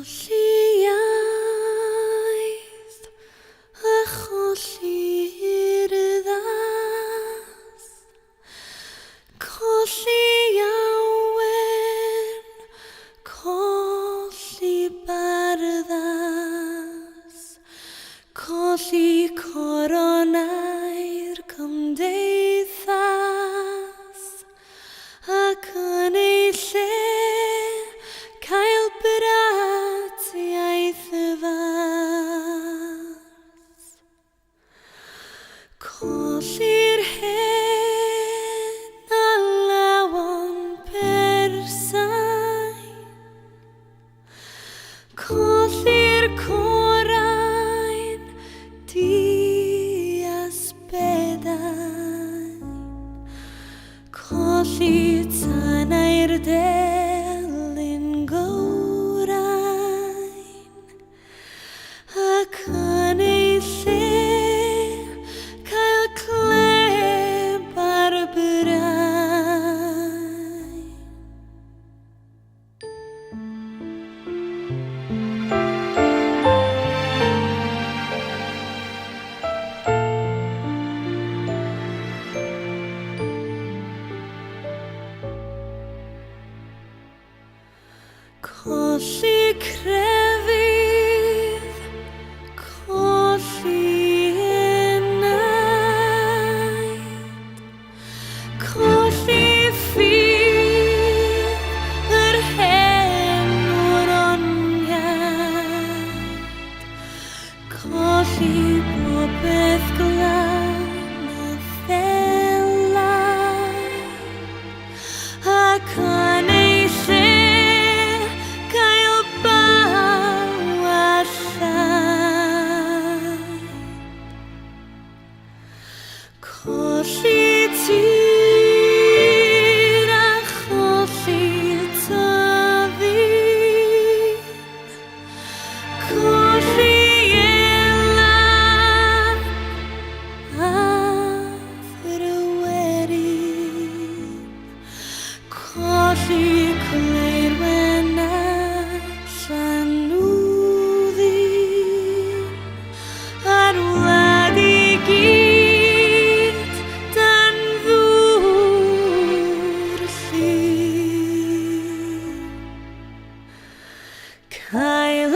iaith a cholli urddas, colli awen, colli barddas, colli coronau'r cymdeithas, ac yn ei lle cael bratiaeth fas. Colli'r hen a lawon persau, colli'r corau'n di-asbedain, colli tanau'r delyn gowrain, ac yn ei lle cael cleb ar brain. Colli crefydd, colli enaid, colli ffydd yr hen wroniaid, colli bobeth glan a ddelai, ac yn ei lle colli tir a cholli tyddyn, colli elan a ffrwyrin, colli cleirwenau llanwddyn, a'r wlad i gyd dan ddŵr llun. Cael